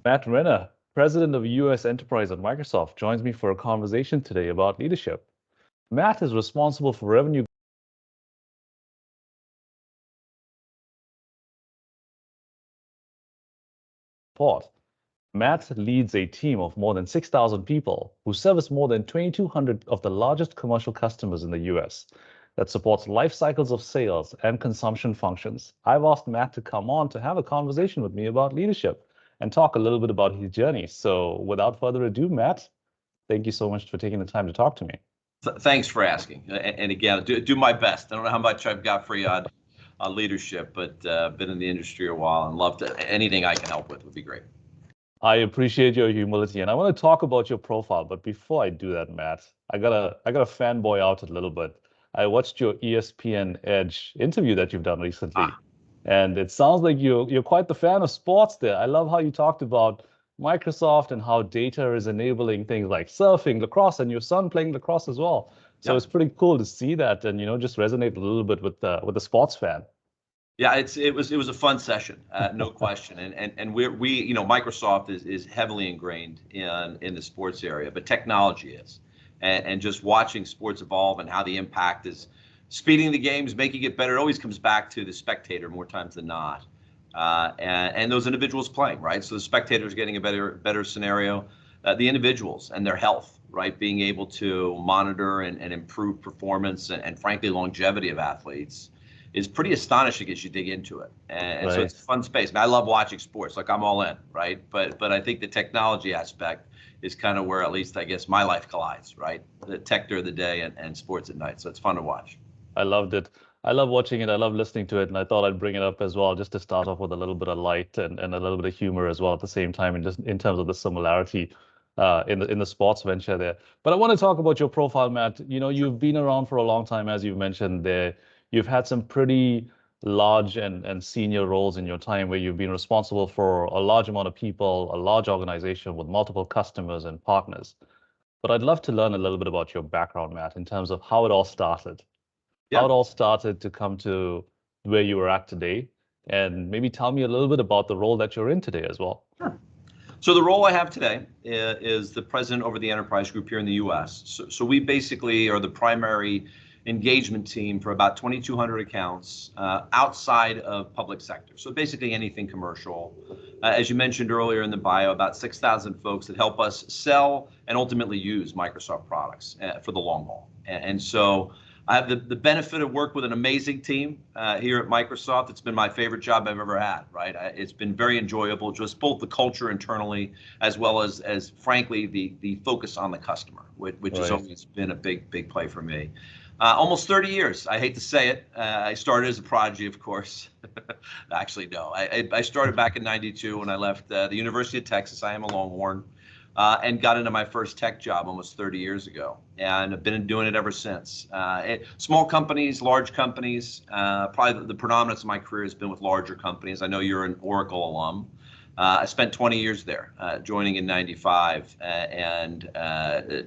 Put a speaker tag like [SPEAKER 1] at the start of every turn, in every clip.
[SPEAKER 1] Matt Renner, President of US Enterprise at Microsoft, joins me for a conversation today about leadership. Matt is responsible for revenue support. Matt leads a team of more than 6,000 people who service more than 2,200 of the largest commercial customers in the US that supports life cycles of sales and consumption functions. I've asked Matt to come on to have a conversation with me about leadership and talk a little bit about his journey. So without further ado, Matt, thank you so much for taking the time to talk to me.
[SPEAKER 2] Thanks for asking. And again, do my best. I don't know how much I've got for you on leadership, but been in the industry a while and love to anything I can help with would be great.
[SPEAKER 1] I appreciate your humility, and I want to talk about your profile. But before I do that, Matt, I gotta fanboy out a little bit. I watched your ESPN Edge interview that you've done recently,
[SPEAKER 2] Ah,
[SPEAKER 1] and it sounds like you're quite the fan of sports there. I love how you talked about Microsoft and how data is enabling things like surfing, lacrosse, and your son playing lacrosse as well. So it's
[SPEAKER 2] yep.
[SPEAKER 1] pretty cool to see that, and just resonate a little bit with the sports fan.
[SPEAKER 2] Yeah, it was a fun session, no question. And we Microsoft is heavily ingrained in the sports area, but technology is, and just watching sports evolve and how the impact is speeding the games, making it better. It always comes back to the spectator more times than not, and those individuals playing, right. So the spectators getting a better scenario, the individuals and their health, right, being able to monitor and improve performance and frankly longevity of athletes is pretty astonishing as you dig into it. And so
[SPEAKER 1] Right.
[SPEAKER 2] it's a fun space. And I love watching sports, like I'm all in, right? But I think the technology aspect is kind of where at least I guess my life collides, right? The tech during the day and sports at night. So it's fun to watch.
[SPEAKER 1] I loved it. I love watching it. I love listening to it. And I thought I'd bring it up as well, just to start off with a little bit of light and a little bit of humor as well at the same time, and just in terms of the similarity in the sports venture there. But I want to talk about your profile, Matt. You've been around for a long time, as you've mentioned there. You've had some pretty large and senior roles in your time where you've been responsible for a large amount of people, a large organization with multiple customers and partners. But I'd love to learn a little bit about your background, Matt, in terms of how it all started, how
[SPEAKER 2] Yeah.
[SPEAKER 1] it all started to come to where you are at today, and maybe tell me a little bit about the role that you're in today as well.
[SPEAKER 2] Sure. So the role I have today is the president over the enterprise group here in the U.S. So we basically are the primary engagement team for about 2,200 accounts outside of public sector. So basically anything commercial. As you mentioned earlier in the bio, about 6,000 folks that help us sell and ultimately use Microsoft products for the long haul. And so I have the benefit of work with an amazing team here at Microsoft. It's been my favorite job I've ever had, right? It's been very enjoyable, just both the culture internally as well as frankly, the focus on the customer, which has
[SPEAKER 1] Right.
[SPEAKER 2] always been a big play for me. Almost 30 years. I hate to say it. I started as a prodigy, of course. Actually, no. I started back in '92 when I left the University of Texas. I am a Longhorn. And got into my first tech job almost 30 years ago, and I've been doing it ever since. Small companies, large companies, probably the predominance of my career has been with larger companies. I know you're an Oracle alum. I spent 20 years there, joining in '95, and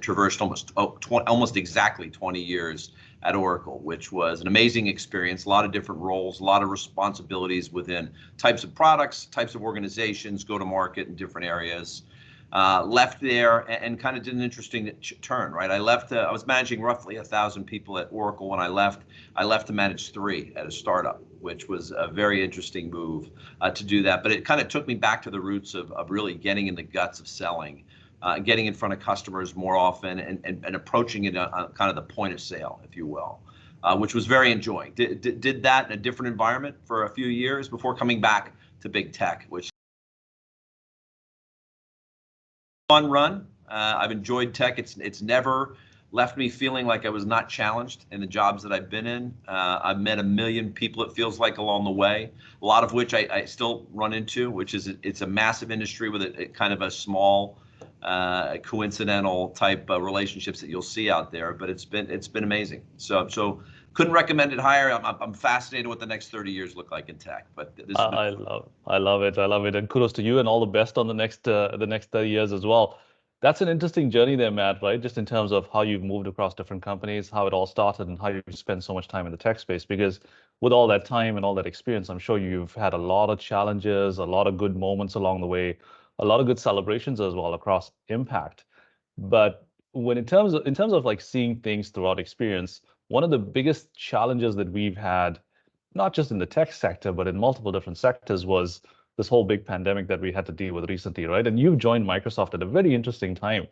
[SPEAKER 2] traversed almost exactly 20 years at Oracle, which was an amazing experience. A lot of different roles, a lot of responsibilities within types of products, types of organizations, go to market in different areas. Left there and kind of did an interesting turn, right? I was managing roughly 1,000 people at Oracle when I left. I left to manage 3 at a startup, which was a very interesting move to do that. But it kind of took me back to the roots of really getting in the guts of selling, getting in front of customers more often and approaching it on kind of the point of sale, if you will, which was very enjoying. Did that in a different environment for a few years before coming back to big tech, which fun run. I've enjoyed tech. It's never left me feeling like I was not challenged in the jobs that I've been in. I've met a million people, it feels like, along the way, a lot of which I still run into, which is it's a massive industry with a kind of a small coincidental type relationships that you'll see out there. But it's been amazing. So couldn't recommend it higher. I'm fascinated what the next 30 years look like in tech. But this
[SPEAKER 1] I,
[SPEAKER 2] has been
[SPEAKER 1] I love it. I love it. And kudos to you and all the best on the next 30 years as well. That's an interesting journey there, Matt, right? Just in terms of how you've moved across different companies, how it all started, and how you spent so much time in the tech space. Because with all that time and all that experience, I'm sure you've had a lot of challenges, a lot of good moments along the way, a lot of good celebrations as well across impact. But when in terms of like seeing things throughout experience, one of the biggest challenges that we've had, not just in the tech sector, but in multiple different sectors, was this whole big pandemic that we had to deal with recently, right? And you've joined Microsoft at a very interesting time,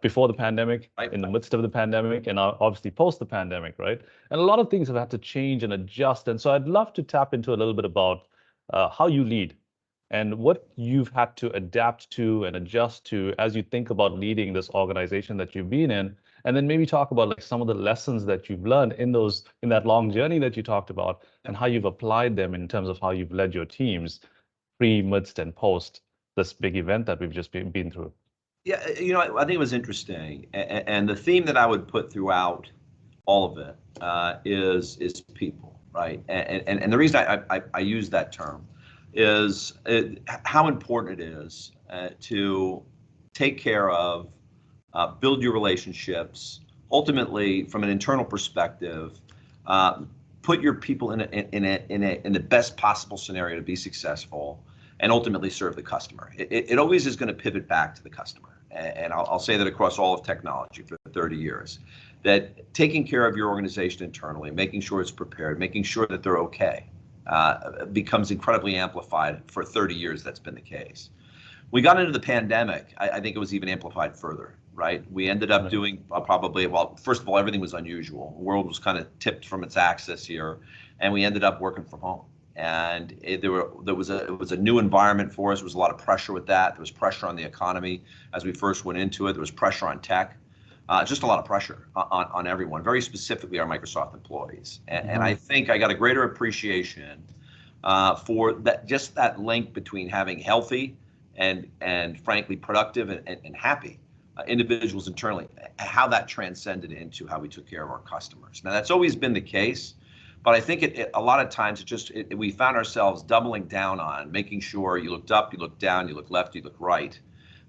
[SPEAKER 1] before the pandemic,
[SPEAKER 2] Right.
[SPEAKER 1] in the midst of the pandemic, and obviously post the pandemic, right? And a lot of things have had to change and adjust. And so I'd love to tap into a little bit about how you lead and what you've had to adapt to and adjust to as you think about leading this organization that you've been in, and then maybe talk about like some of the lessons that you've learned in that long journey that you talked about, and how you've applied them in terms of how you've led your teams pre, midst, and post this big event that we've just been through.
[SPEAKER 2] Yeah, I think it was interesting, and the theme that I would put throughout all of it is people, right? And the reason I use that term is how important it is to take care of, build your relationships, ultimately from an internal perspective, put your people in the best possible scenario to be successful, and ultimately serve the customer. It always is going to pivot back to the customer. And I'll say that across all of technology for 30 years, that taking care of your organization internally, making sure it's prepared, making sure that they're okay, becomes incredibly amplified. For 30 years, that's been the case. We got into the pandemic, I think it was even amplified further, right? We ended up doing probably, well, first of all, everything was unusual. The world was kind of tipped from its axis here, and we ended up working from home. And it was a new environment for us. There was a lot of pressure with that. There was pressure on the economy as we first went into it. There was pressure on tech, just a lot of pressure on everyone, very specifically our Microsoft employees. And I think I got a greater appreciation for that, just that link between having healthy and frankly productive and happy individuals internally, how that transcended into how we took care of our customers. Now, that's always been the case. But I think a lot of times we found ourselves doubling down on making sure you looked up, you looked down, you looked left, you looked right,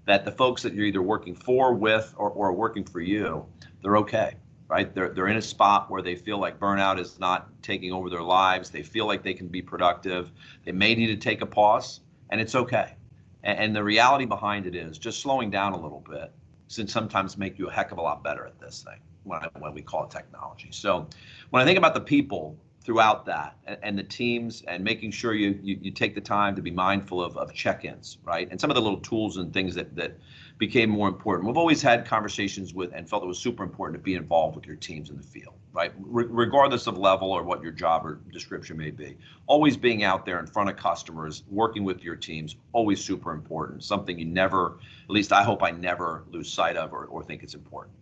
[SPEAKER 2] that the folks that you're either working for, with, or working for you, they're okay, right? They're in a spot where they feel like burnout is not taking over their lives. They feel like they can be productive. They may need to take a pause, and it's okay. And the reality behind it is just slowing down a little bit can sometimes make you a heck of a lot better at this thing when we call it technology. So when I think about the people throughout that and the teams, and making sure you take the time to be mindful of check-ins, right? And some of the little tools and things that became more important. We've always had conversations with and felt it was super important to be involved with your teams in the field, right? Regardless of level or what your job or description may be. Always being out there in front of customers, working with your teams, always super important. Something you never, at least I hope I never lose sight of or think it's important.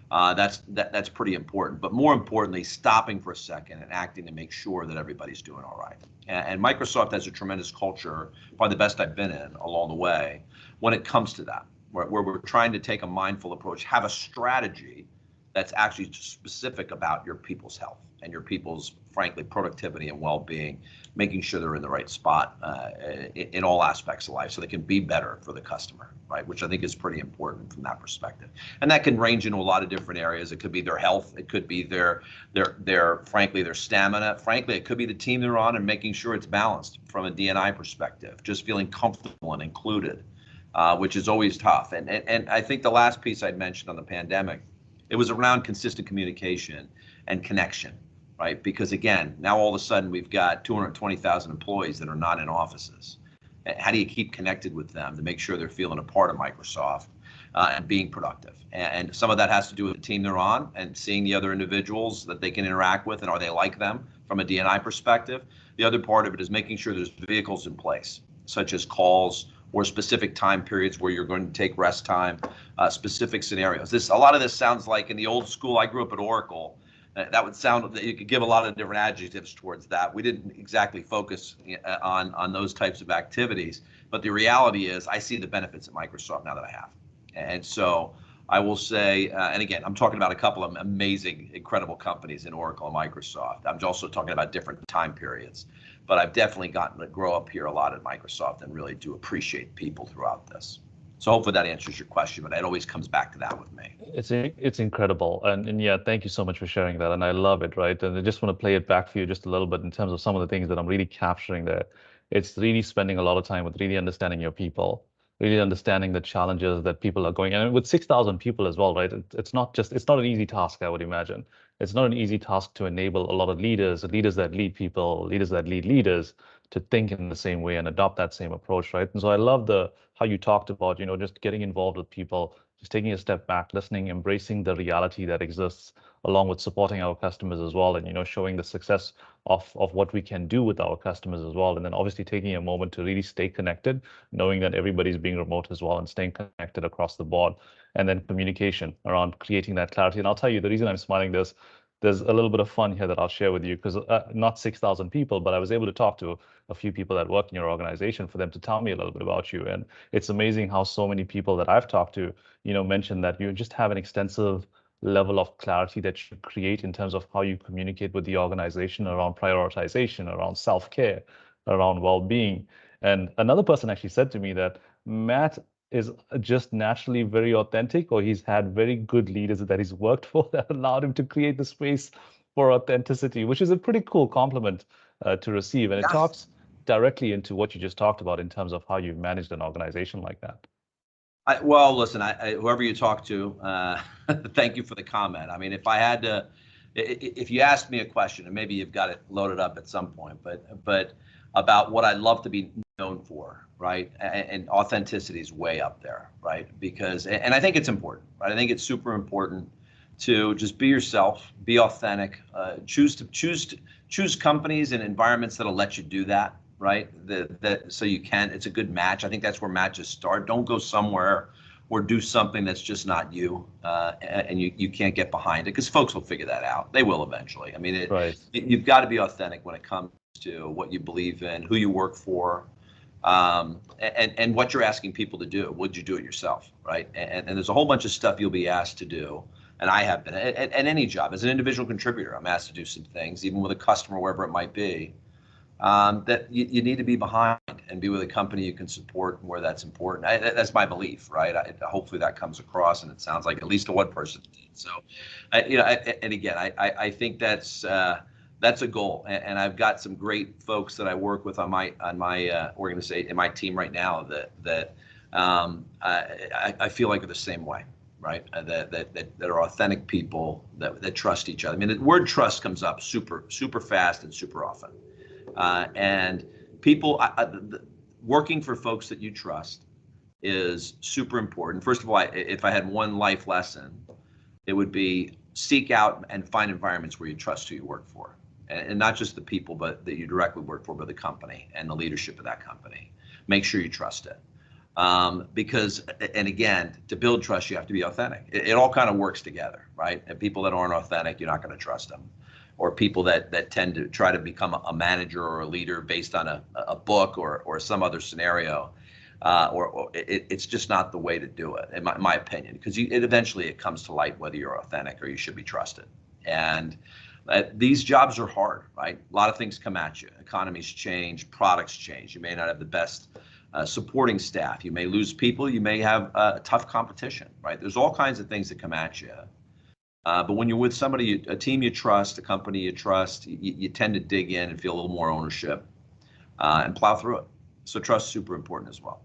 [SPEAKER 2] That's pretty important, but more importantly, stopping for a second and acting to make sure that everybody's doing all right. And Microsoft has a tremendous culture, probably the best I've been in along the way, when it comes to that, where we're trying to take a mindful approach, have a strategy that's actually specific about your people's health and your people's, frankly, productivity and well-being, making sure they're in the right spot in all aspects of life so they can be better for the customer, right? Which I think is pretty important from that perspective. And that can range into a lot of different areas. It could be their health. It could be their frankly, their stamina. Frankly, it could be the team they're on and making sure it's balanced from a D&I perspective, just feeling comfortable and included, which is always tough. And I think the last piece I'd mentioned on the pandemic, it was around consistent communication and connection, right? Because again, now all of a sudden we've got 220,000 employees that are not in offices. How do you keep connected with them to make sure they're feeling a part of Microsoft and being productive? And some of that has to do with the team they're on and seeing the other individuals that they can interact with, and are they like them from a D&I perspective? The other part of it is making sure there's vehicles in place, such as calls or specific time periods where you're going to take rest time, specific scenarios. A lot of this sounds like in the old school. I grew up at Oracle. That would sound that you could give a lot of different adjectives towards that. We didn't exactly focus on those types of activities, but the reality is I see the benefits at Microsoft now that I have. And so I will say, and again, I'm talking about a couple of amazing, incredible companies in Oracle and Microsoft. I'm also talking about different time periods, but I've definitely gotten to grow up here a lot at Microsoft and really do appreciate people throughout this. So hopefully that answers your question, but it always comes back to that with me.
[SPEAKER 1] It's incredible, and yeah, thank you so much for sharing that, and I love it, right? And I just want to play it back for you just a little bit in terms of some of the things that I'm really capturing there. It's really spending a lot of time with really understanding your people, really understanding the challenges that people are going, and with 6,000 people as well, right? It's not just, it's not an easy task, I would imagine. It's not an easy task to enable a lot of leaders, leaders that lead people, leaders that lead leaders to think in the same way and adopt that same approach, right? And so I love the how you talked about, just getting involved with people, just taking a step back, listening, embracing the reality that exists, along with supporting our customers as well, and showing the success of what we can do with our customers as well. And then obviously taking a moment to really stay connected, knowing that everybody's being remote as well and staying connected across the board. And then communication around creating that clarity. And I'll tell you, the reason I'm smiling, there's a little bit of fun here that I'll share with you, because not 6,000 people, but I was able to talk to a few people that work in your organization for them to tell me a little bit about you. And it's amazing how so many people that I've talked to, mention that you just have an extensive level of clarity that you create in terms of how you communicate with the organization around prioritization, around self-care, around well-being. And another person actually said to me that Matt is just naturally very authentic, or he's had very good leaders that he's worked for that allowed him to create the space for authenticity, which is a pretty cool compliment to receive. And it
[SPEAKER 2] Yes.
[SPEAKER 1] talks directly into what you just talked about in terms of how you've managed an organization like that.
[SPEAKER 2] Well, listen, whoever you talk to, thank you for the comment. I mean, if I had to, if you asked me a question, and maybe you've got it loaded up at some point, but about what I'd love to be known for, right? And authenticity is way up there, right? Because, and I think it's important, right? I think it's super important to just be yourself, be authentic, choose companies and environments that'll let you do that, right? That so you can, it's a good match. I think that's where matches start. Don't go somewhere or do something that's just not you, and you can't get behind it, because folks will figure that out. They will eventually. I mean,
[SPEAKER 1] Right.
[SPEAKER 2] you've got to be authentic when it comes to what you believe in, who you work for, and what you're asking people to do. Would you do it yourself, right? And there's a whole bunch of stuff you'll be asked to do. And I have been at any job as an individual contributor. I'm asked to do some things, even with a customer, wherever it might be. That you need to be behind and be with a company you can support where that's important. That's my belief, right? Hopefully that comes across, and it sounds like at least to one person did. So, and again, I think that's a goal, and I've got some great folks that I work with on my organization, in my team right now that I feel like are the same way, right? That are authentic people that trust each other. I mean, the word trust comes up super fast and super often. And people working for folks that you trust is super important. First of all, if I had one life lesson, it would be seek out and find environments where you trust who you work for, and not just the people, but that you directly work for, but the company and the leadership of that company. Make sure you trust it. Because, and again, to build trust, you have to be authentic. It all kind of works together, right? And people that aren't authentic, you're not going to trust them. Or people that tend to try to become a manager or a leader based on a book or some other scenario, or it's just not the way to do it, in my opinion, because eventually it comes to light whether you're authentic or you should be trusted. And these jobs are hard, right? A lot of things come at you. Economies change, products change. You may not have the best supporting staff. You may lose people. You may have tough competition, right? There's all kinds of things that come at you. But when you're with somebody, a team you trust, a company you trust, you tend to dig in and feel a little more ownership and plow through it. So trust is super important as well.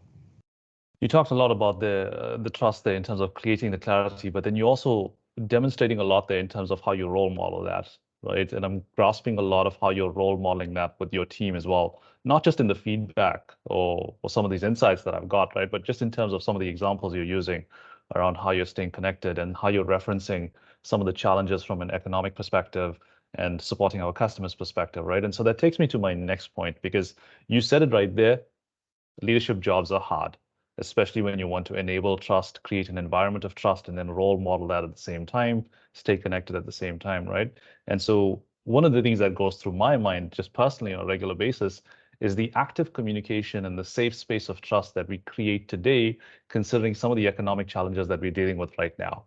[SPEAKER 1] You talked a lot about the trust there in terms of creating the clarity, but then you also demonstrating a lot there in terms of how you role model that, right? And I'm grasping a lot of how you're role modeling that with your team as well, not just in the feedback or some of these insights that I've got, right? But just in terms of some of the examples you're using around how you're staying connected and how you're referencing some of the challenges from an economic perspective and supporting our customers' perspective, right? And so that takes me to my next point, because you said it right there. Leadership jobs are hard, especially when you want to enable trust, create an environment of trust, and then role model that at the same time, stay connected at the same time, right? And so one of the things that goes through my mind, just personally on a regular basis, is the active communication and the safe space of trust that we create today, considering some of the economic challenges that we're dealing with right now.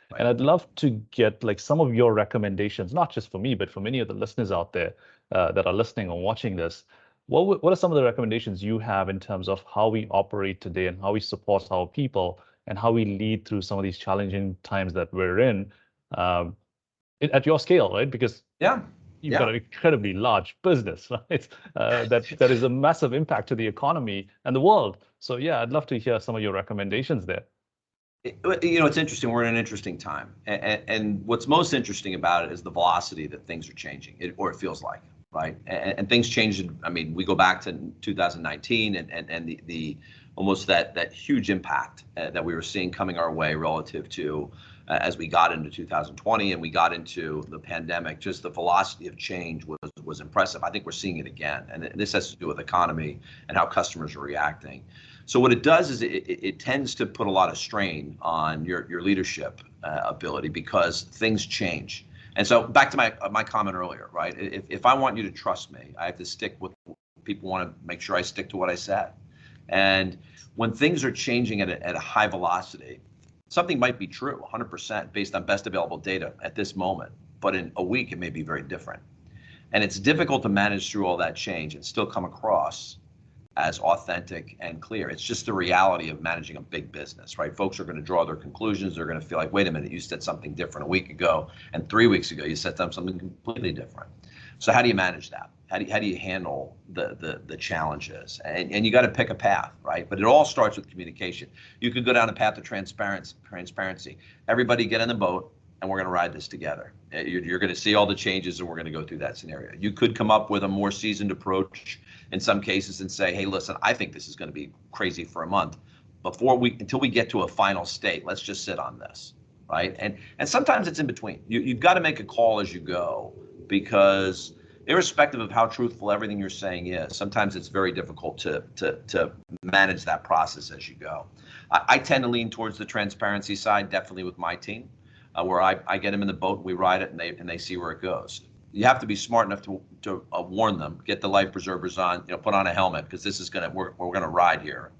[SPEAKER 2] Right.
[SPEAKER 1] And I'd love to get like some of your recommendations, not just for me, but for many of the listeners out there that are listening or watching this. What are some of the recommendations you have in terms of how we operate today and how we support our people and how we lead through some of these challenging times that we're in at your scale, right? Because
[SPEAKER 2] Yeah.
[SPEAKER 1] you've got an incredibly large business, right? That is a massive impact to the economy and the world. So yeah, I'd love to hear some of your recommendations there.
[SPEAKER 2] It's interesting. We're in an interesting time, and what's most interesting about it is the velocity that things are changing, or it feels like, right? And things changed. I mean, we go back to 2019, and the almost that huge impact that we were seeing coming our way relative to as we got into 2020 and we got into the pandemic. Just the velocity of change was impressive. I think we're seeing it again, and this has to do with economy and how customers are reacting. So what it does is it tends to put a lot of strain on your leadership ability because things change. And so back to my comment earlier, right? If I want you to trust me, I have to stick with people want to make sure I stick to what I said. And when things are changing at a high velocity, something might be true 100% based on best available data at this moment, but in a week it may be very different. And it's difficult to manage through all that change and still come across as authentic and clear. It's just the reality of managing a big business, right? Folks are going to draw their conclusions. They're going to feel like, wait a minute, you said something different a week ago, and 3 weeks ago you said something completely different. So how do you manage that? How do you handle the challenges? And you got to pick a path, right? But it all starts with communication. You could go down a path of transparency. Everybody get in the boat, and we're going to ride this together. You're going to see all the changes, and we're going to go through that scenario. You could come up with a more seasoned approach in some cases and say, hey, listen, I think this is going to be crazy for a month. Until we get to a final state, let's just sit on this, right? And sometimes it's in between. You've got to make a call as you go, because irrespective of how truthful everything you're saying is, sometimes it's very difficult to manage that process as you go. I tend to lean towards the transparency side, definitely with my team, where I get them in the boat, we ride it, and they see where it goes. You have to be smart enough to warn them, get the life preservers on, put on a helmet, because this is we're gonna ride here.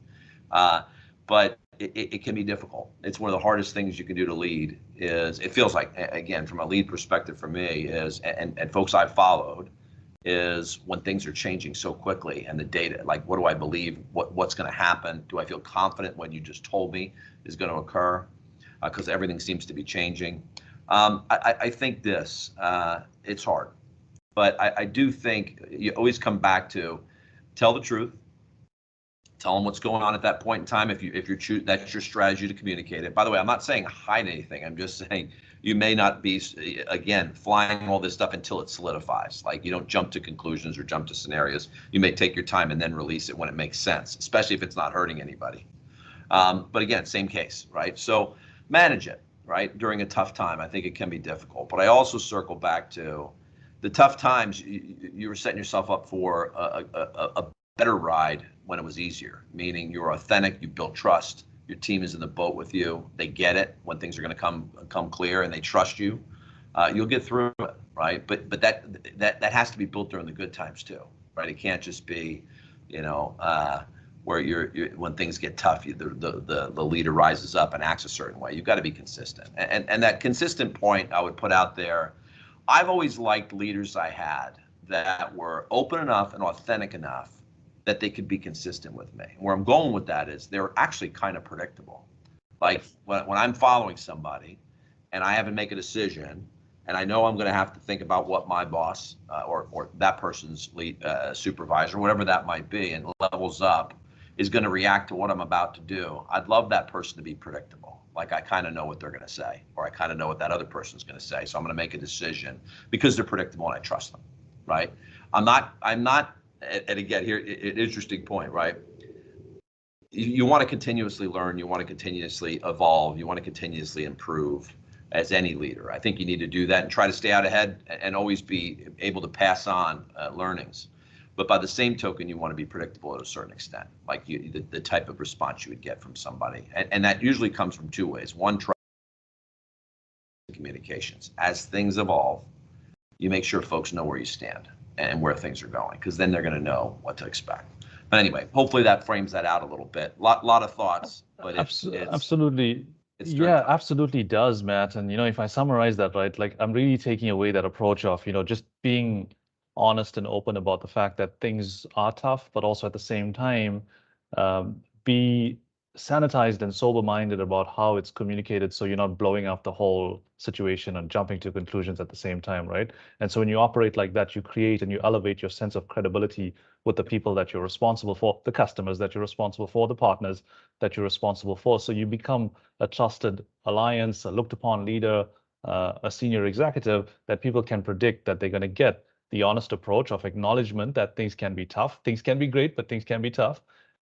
[SPEAKER 2] But it can be difficult. It's one of the hardest things you can do to lead. It feels like, again, from a lead perspective for me, and folks I've followed, is when things are changing so quickly and the data, like, what do I believe? What's going to happen? Do I feel confident what you just told me is going to occur? Because everything seems to be changing. I think it's hard, but I do think you always come back to tell the truth, tell them what's going on at that point in time. If you're that's your strategy to communicate it. By the way, I'm not saying hide anything. I'm just saying you may not be, again, flying all this stuff until it solidifies. Like, you don't jump to conclusions or jump to scenarios. You may take your time and then release it when it makes sense, especially if it's not hurting anybody. But again, same case, right? So manage it, right? During a tough time, I think it can be difficult. But I also circle back to the tough times. You were setting yourself up for a better ride when it was easier, meaning you're authentic, you built trust, your team is in the boat with you, they get it when things are going to come clear, and they trust you. You'll get through it, right? But that has to be built during the good times too, right? It can't just be, where you're when things get tough, the leader rises up and acts a certain way. You've got to be consistent, and that consistent point I would put out there. I've always liked leaders I had that were open enough and authentic enough that they could be consistent with me. Where I'm going with that is they're actually kind of predictable. Like when I'm following somebody and I have to make a decision, and I know I'm going to have to think about what my boss or that person's lead supervisor, whatever that might be, and levels up, is going to react to what I'm about to do. I'd love that person to be predictable. Like, I kind of know what they're going to say, or I kind of know what that other person's going to say. So I'm going to make a decision because they're predictable and I trust them, right? I'm not, and again, here, an interesting point, right? You want to continuously learn, you want to continuously evolve, you want to continuously improve as any leader. I think you need to do that and try to stay out ahead and always be able to pass on learnings. But by the same token, you want to be predictable at a certain extent, like the type of response you would get from somebody. And that usually comes from two ways. One, trust, communications. As things evolve, you make sure folks know where you stand and where things are going, because then they're going to know what to expect. But anyway, hopefully that frames that out a little bit. Lot of thoughts, but
[SPEAKER 1] absolutely. Yeah, absolutely does, Matt. And if I summarize that, right, like, I'm really taking away that approach of just being honest and open about the fact that things are tough, but also at the same time, be sanitized and sober-minded about how it's communicated, so you're not blowing up the whole situation and jumping to conclusions at the same time, right? And so when you operate like that, you create and you elevate your sense of credibility with the people that you're responsible for, the customers that you're responsible for, the partners that you're responsible for. So you become a trusted alliance, a looked upon leader, a senior executive that people can predict that they're going to get the honest approach of acknowledgement that things can be tough, things can be great, but things can be tough.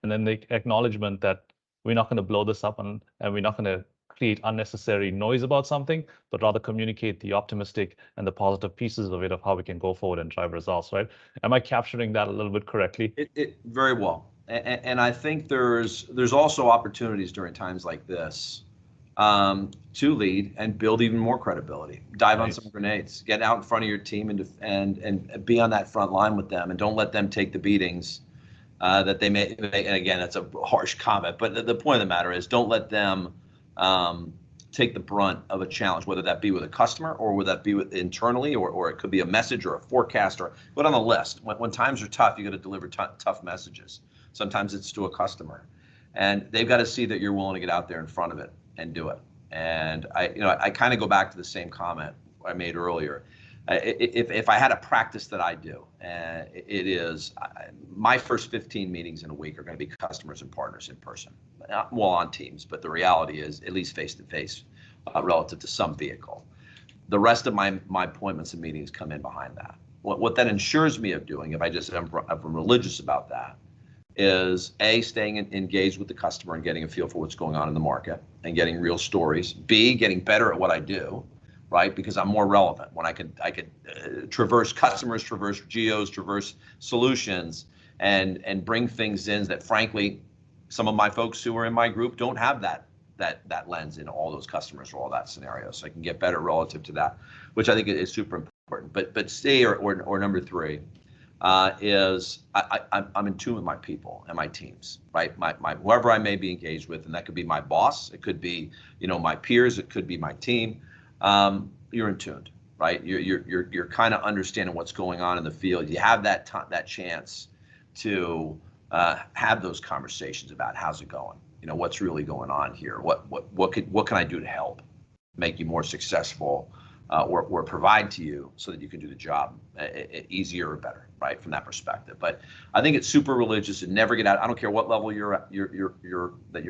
[SPEAKER 1] And then the acknowledgement that we're not going to blow this up and we're not going to create unnecessary noise about something, but rather communicate the optimistic and the positive pieces of it of how we can go forward and drive results, right? Am I capturing that a little bit correctly?
[SPEAKER 2] It very well. And I think there's also opportunities during times like this to lead and build even more credibility. Dive on some grenades, get out in front of your team and be on that front line with them, and don't let them take the beatings that they may. And again, that's a harsh comment, but the point of the matter is, don't let them take the brunt of a challenge, whether that be with a customer or whether that be with internally, or it could be a message or a forecast or put on the list. When times are tough, you got to deliver tough messages. Sometimes it's to a customer, and they've got to see that you're willing to get out there in front of it and do it. And I kind of go back to the same comment I made earlier. If I had a practice that I do, it is my first 15 meetings in a week are going to be customers and partners in person, well, on Teams, but the reality is at least face to face relative to some vehicle. The rest of my appointments and meetings come in behind that. What that ensures me of doing, if I'm religious about that, is A, staying engaged with the customer and getting a feel for what's going on in the market and getting real stories. B, getting better at what I do, right? Because I'm more relevant when I could traverse customers, traverse geos, traverse solutions, and bring things in that, frankly, some of my folks who are in my group don't have that lens in all those customers or all that scenario. So I can get better relative to that, which I think is super important. But C or number three is I'm in tune with my people and my teams, right? My whoever I may be engaged with, and that could be my boss, it could be my peers, it could be my team. You're in tuned, right? You're kind of understanding what's going on in the field. You have that chance to have those conversations about how's it going, what's really going on here, what can I do to help make you more successful, or provide to you so that you can do the job easier or better, right, from that perspective. But I think it's super religious and never get out. I don't care what level you're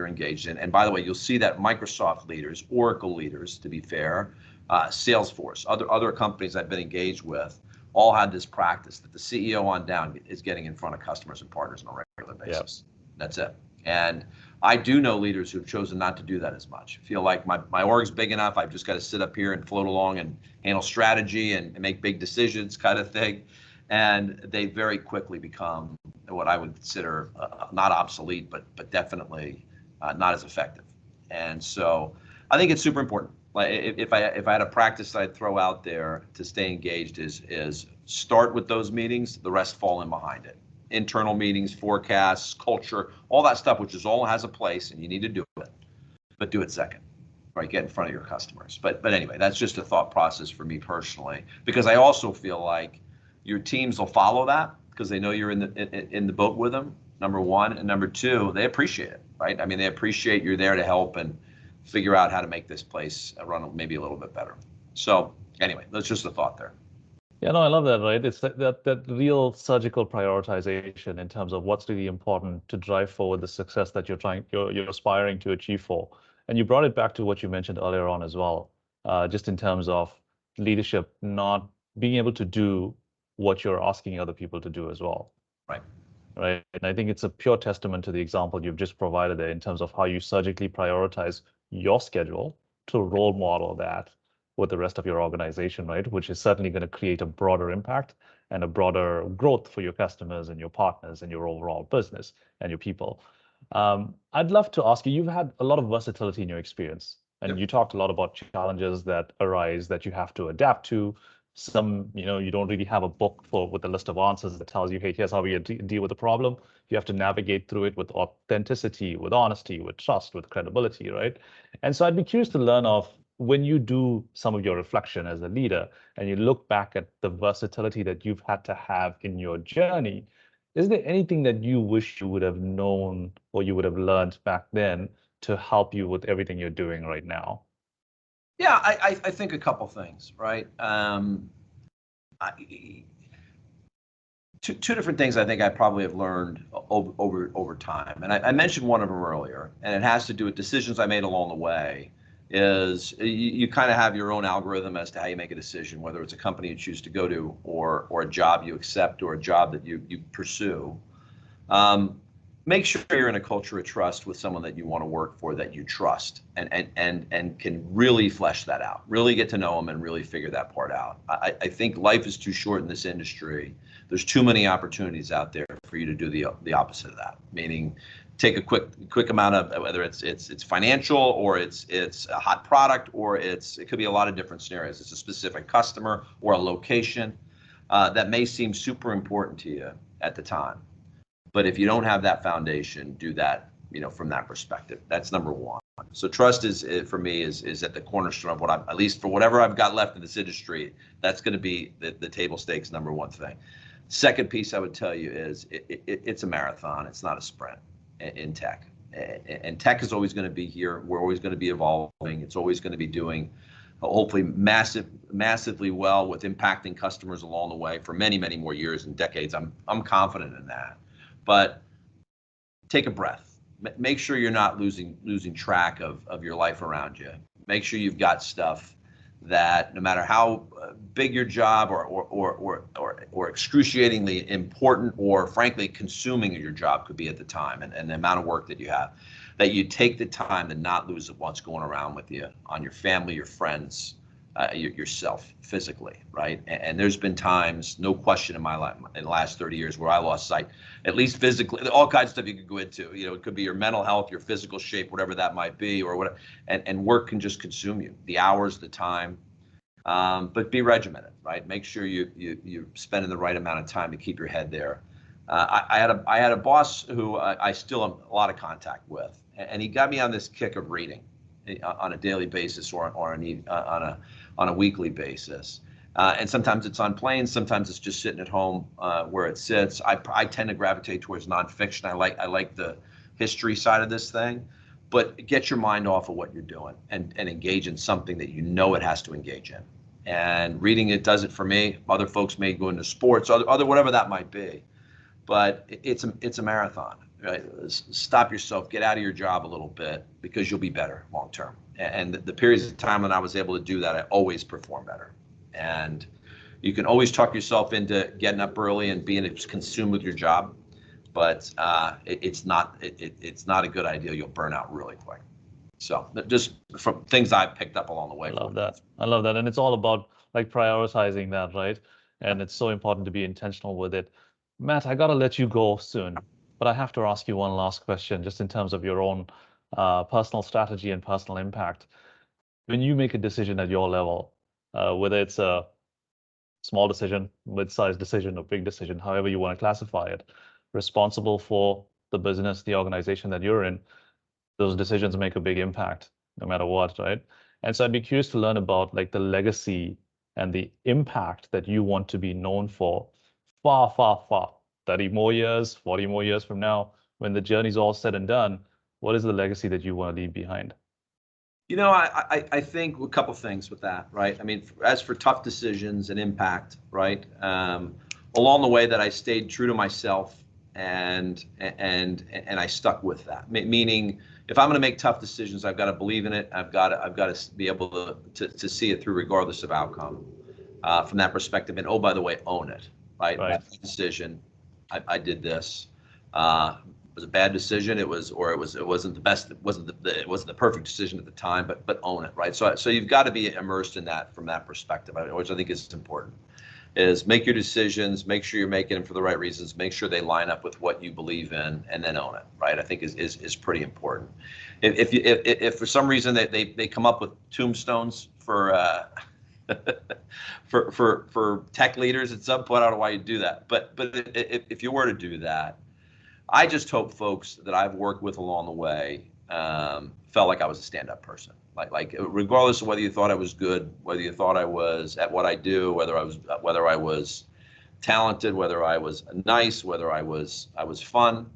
[SPEAKER 2] engaged in. And by the way, you'll see that Microsoft leaders, Oracle leaders, to be fair, Salesforce, other companies I've been engaged with, all had this practice that the CEO on down is getting in front of customers and partners on a regular basis. Yep. That's it. And I do know leaders who've chosen not to do that as much. Feel like my org's big enough, I've just got to sit up here and float along and handle strategy and make big decisions kind of thing. And they very quickly become what I would consider not obsolete, but definitely not as effective. And so I think it's super important. Like if I had a practice I'd throw out there to stay engaged is start with those meetings, the rest fall in behind it. Internal meetings, forecasts, culture, all that stuff, which all has a place and you need to do it, but do it second, right? Get in front of your customers. But anyway, that's just a thought process for me personally, because I also feel like your teams will follow that because they know you're in the boat with them, number one, and number two, they appreciate it, right? I mean, they appreciate you're there to help and figure out how to make this place run maybe a little bit better. So anyway, that's just a thought there.
[SPEAKER 1] Yeah, no, I love that, right? It's that real surgical prioritization in terms of what's really important to drive forward the success that you're aspiring to achieve for. And you brought it back to what you mentioned earlier on as well, just in terms of leadership not being able to do what you're asking other people to do as well.
[SPEAKER 2] Right.
[SPEAKER 1] Right. And I think it's a pure testament to the example you've just provided there in terms of how you surgically prioritize your schedule to role model that with the rest of your organization, right? Which is certainly going to create a broader impact and a broader growth for your customers and your partners and your overall business and your people. I'd love to ask you, you've had a lot of versatility in your experience, and
[SPEAKER 2] Yep.
[SPEAKER 1] You talked a lot about challenges that arise that you have to adapt to. Some, you don't really have a book with a list of answers that tells you, hey, here's how we deal with the problem. You have to navigate through it with authenticity, with honesty, with trust, with credibility, right? And so I'd be curious to learn of when you do some of your reflection as a leader and you look back at the versatility that you've had to have in your journey, Is there anything that you wish you would have known or you would have learned back then to help you with everything you're doing right now?
[SPEAKER 2] Yeah, I think a couple things, right? I, two different things I think I probably have learned over time, and I mentioned one of them earlier, and it has to do with decisions I made along the way. Is you kind of have your own algorithm as to how you make a decision, whether it's a company you choose to go to, or a job you accept, or a job that you pursue. Make sure you're in a culture of trust with someone that you want to work for, that you trust, and can really flesh that out, really get to know them and really figure that part out. I think life is too short in this industry. There's too many opportunities out there for you to do the opposite of that, meaning take a quick amount of, whether it's financial, or it's a hot product, or it could be a lot of different scenarios. It's a specific customer or a location that may seem super important to you at the time. But if you don't have that foundation, do that, from that perspective. That's number one. So trust is, for me, is at the cornerstone of what I'm, at least for whatever I've got left in this industry, that's going to be the table stakes number one thing. Second piece I would tell you is it's a marathon. It's not a sprint in tech. And tech is always going to be here. We're always going to be evolving. It's always going to be doing hopefully massively well with impacting customers along the way for many, many more years and decades. I'm confident in that. But take a breath. Make sure you're not losing track of your life around you. Make sure you've got stuff that, no matter how big your job or excruciatingly important or frankly consuming your job could be at the time, and the amount of work that you have, that you take the time to not lose what's going around with you, on your family, your friends, yourself physically, right? And there's been times, no question, in my life, in the last 30 years, where I lost sight, at least physically, all kinds of stuff you could go into. It could be your mental health, your physical shape, whatever that might be, or whatever. And work can just consume you, the hours, the time. But be regimented, right? Make sure you're spending the right amount of time to keep your head there. I had a boss who I still am a lot of contact with, and he got me on this kick of reading on a daily basis or on a weekly basis. And sometimes it's on planes, sometimes it's just sitting at home where it sits. I tend to gravitate towards nonfiction. I like the history side of this thing, but get your mind off of what you're doing and engage in something that it has to engage in. And reading it does it for me. Other folks may go into sports, other whatever that might be, but it's a marathon. Right? Stop yourself, get out of your job a little bit, because you'll be better long term. And the periods of time when I was able to do that, I always perform better. And you can always talk yourself into getting up early and being consumed with your job, but it's not a good idea. You'll burn out really quick. So just from things I've picked up along the way.
[SPEAKER 1] I love that. I love that. And it's all about like prioritizing that, right? And it's so important to be intentional with it. Matt, I got to let you go soon, but I have to ask you one last question, just in terms of your own personal strategy and personal impact. When you make a decision at your level, whether it's a small decision, mid-sized decision, or big decision, however you want to classify it, responsible for the business, the organization that you're in, those decisions make a big impact no matter what, right? And so I'd be curious to learn about like the legacy and the impact that you want to be known for far, far, far, 30 more years, 40 more years from now, when the journey's all said and done. What is the legacy that you want to leave behind?
[SPEAKER 2] I think a couple things with that, right? I mean, as for tough decisions and impact, right? Along the way, that I stayed true to myself and I stuck with that. Meaning, if I'm going to make tough decisions, I've got to believe in it. I've got to be able to see it through, regardless of outcome, from that perspective. And oh, by the way, own it, right?
[SPEAKER 1] Right.
[SPEAKER 2] That decision, I did this. It was a bad decision. It wasn't the best. It wasn't the perfect decision at the time. But own it, right? So you've got to be immersed in that from that perspective, which I think is important. Is make your decisions, make sure you're making them for the right reasons, make sure they line up with what you believe in, and then own it, right? I think is pretty important. If for some reason they come up with tombstones for for tech leaders at some point, I don't know why you do that. But if you were to do that, I just hope folks that I've worked with along the way felt like I was a stand-up person. Like regardless of whether you thought I was good, whether you thought I was at what I do, whether I was talented, whether I was nice, whether I was fun.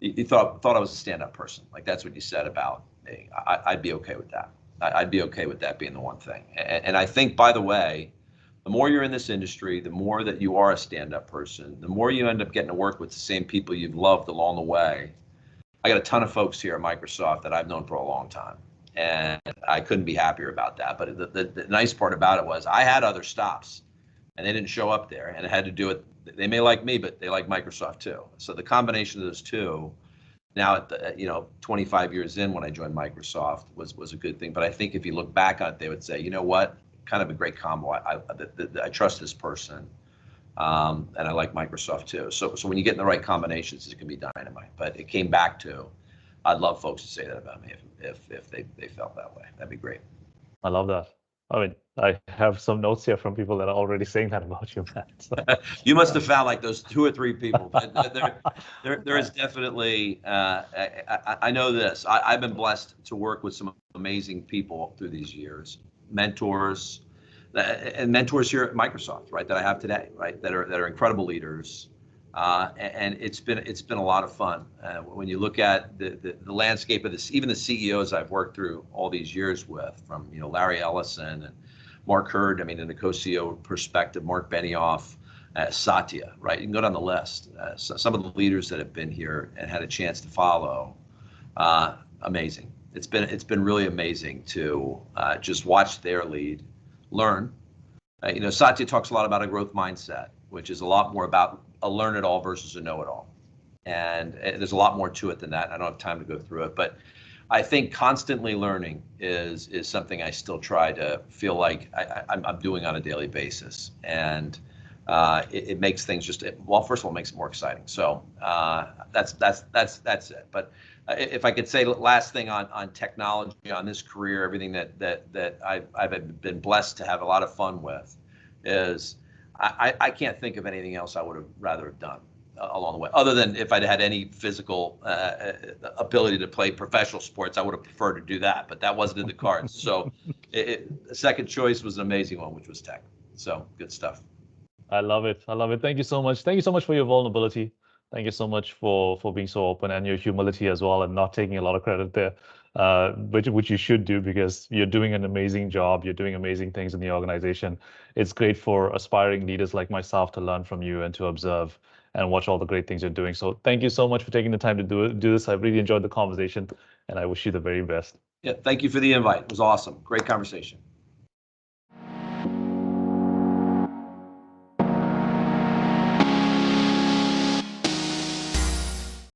[SPEAKER 2] You thought I was a stand-up person. Like that's what you said about me. I'd be okay with that. I'd be okay with that being the one thing. And I think, by the way, the more you're in this industry, the more that you are a stand-up person, the more you end up getting to work with the same people you've loved along the way. I got a ton of folks here at Microsoft that I've known for a long time, and I couldn't be happier about that. But the nice part about it was I had other stops, and they didn't show up there, and it had to do with they may like me, but they like Microsoft too. So the combination of those two, now at the 25 years in when I joined Microsoft was a good thing. But I think if you look back on it, they would say, you know what, kind of a great combo. I trust this person. And I like Microsoft too. So when you get in the right combinations, it can be dynamite. But it came back to, I'd love folks to say that about me if they felt that way. That'd be great.
[SPEAKER 1] I love that. I mean, I have some notes here from people that are already saying that about you, Matt. So.
[SPEAKER 2] You must have found like those 2 or 3 people. But there is definitely, I know this. I've been blessed to work with some amazing people through these years, mentors, and mentors here at Microsoft, right, that I have today, right, that are incredible leaders, and it's been a lot of fun. When you look at the landscape of this, even the CEOs I've worked through all these years with, from Larry Ellison and Mark Hurd, I mean, in the co-CEO perspective, Mark Benioff, Satya, right? You can go down the list. So some of the leaders that have been here and had a chance to follow, amazing. It's been really amazing to just watch their lead. Learn. Satya talks a lot about a growth mindset, which is a lot more about a learn it all versus a know it all. And there's a lot more to it than that. I don't have time to go through it, but I think constantly learning is something I still try to feel like I'm doing on a daily basis. And it makes things just, well, first of all, it makes it more exciting. So that's it. But if I could say last thing on technology, on this career, everything that I've been blessed to have a lot of fun with is I can't think of anything else I would have rather have done along the way, other than if I'd had any physical ability to play professional sports, I would have preferred to do that, but that wasn't in the cards. So the second choice was an amazing one, which was tech. So good stuff.
[SPEAKER 1] I love it. I love it. Thank you so much. Thank you so much for your vulnerability. Thank you so much for being so open, and your humility as well, and not taking a lot of credit there, which you should do, because you're doing an amazing job. You're doing amazing things in the organization. It's great for aspiring leaders like myself to learn from you and to observe and watch all the great things you're doing. So thank you so much for taking the time to do this. I really enjoyed the conversation, and I wish you the very best.
[SPEAKER 2] Yeah, thank you for the invite. It was awesome. Great conversation.